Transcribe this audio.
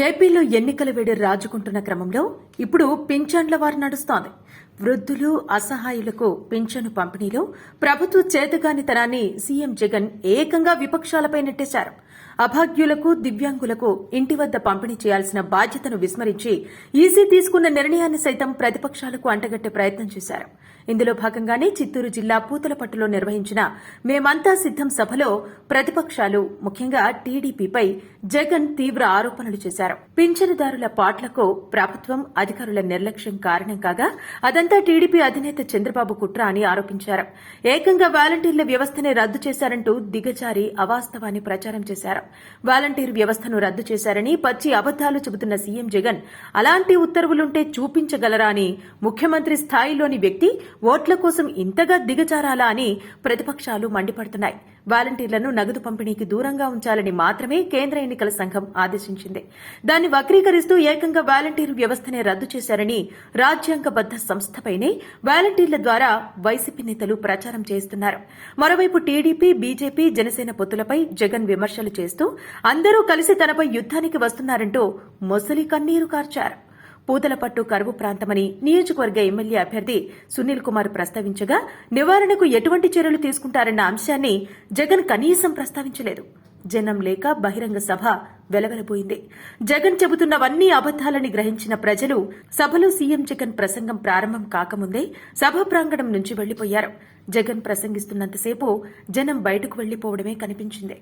ఏపీలో ఎన్నికల వేడి రాజుకుంటున్న క్రమంలో ఇప్పుడు పింఛన్ల వారు నడుస్తోంది. వృద్ధులు, అసహాయులకు పింఛను పంపిణీలో ప్రభుత్వ చేతగానితనాన్ని సీఎం జగన్ ఏకంగా విపక్షాలపై నెట్టేశారు. అభాగ్యులకు, దివ్యాంగులకు ఇంటి వద్ద పంపిణీ చేయాల్సిన బాధ్యతను విస్మరించి ఈసీ తీసుకున్న నిర్ణయాన్ని సైతం ప్రతిపక్షాలకు అంటగట్టే ప్రయత్నం చేశారు. ఇందులో భాగంగానే చిత్తూరు జిల్లా పూతలపట్టులో నిర్వహించిన మేమంతా సిద్దం సభలో ప్రతిపక్షాలు, ముఖ్యంగా టీడీపీపై జగన్ తీవ్ర ఆరోపణలు చేశారు. పింఛనుదారుల పాట్లకు ప్రభుత్వం, అధికారుల నిర్లక్ష్యం కారణం కాగా అదంతా టీడీపీ అధినేత చంద్రబాబు కుట్ర అని ఆరోపించారు. ఏకంగా వాలంటీర్ల వ్యవస్థనే రద్దు చేశారంటూ దిగజారి అవాస్తవాన్ని ప్రచారం చేశారు. వాలంటీర్ వ్యవస్థను రద్దు చేశారని పచ్చి అబద్దాలు చెబుతున్న సీఎం జగన్ అలాంటి ఉత్తర్వులుంటే చూపించగలరా అని ముఖ్యమంత్రి స్థాయిలోని వ్యక్తి ఓట్ల కోసం ఇంతగా దిగజారాలా అని ప్రతిపక్షాలు మండిపడుతున్నాయి. వాలంటీర్లను నగదు పంపిణీకి దూరంగా ఉంచాలని మాత్రమే కేంద్ర ఎన్నికల సంఘం ఆదేశించింది. దాన్ని వక్రీకరిస్తూ ఏకంగా వాలంటీర్ వ్యవస్థనే రద్దు చేశారని రాజ్యాంగబద్ద సంస్థపైనే వాలంటీర్ల ద్వారా వైసీపీ నేతలు ప్రచారం చేస్తున్నారు. మరోవైపు టీడీపీ, బీజేపీ, జనసేన పొత్తులపై జగన్ విమర్శలు చేస్తూ అందరూ కలిసి తనపై యుద్దానికి వస్తున్నారంటూ మొసలి కన్నీరు కార్చారు. పూతలపట్టు కరువు ప్రాంతమని నియోజకవర్గ ఎమ్మెల్యే అభ్యర్థి సునీల్ కుమార్ ప్రస్తావించగా నివారణకు ఎటువంటి చర్యలు తీసుకుంటారన్న అంశాన్ని జగన్ కనీసం ప్రస్తావించలేదు. జనం లేక బహిరంగ సభ వెలవెలబోయింది. జగన్ చెబుతున్నవన్నీ అబద్దాలని గ్రహించిన ప్రజలు సభలో సీఎం జగన్ ప్రసంగం ప్రారంభం కాకముందే సభా ప్రాంగణం నుంచి వెళ్లిపోయారు. జగన్ ప్రసంగిస్తున్నంతసేపు జనం బయటకు వెళ్లిపోవడమే కనిపించింది.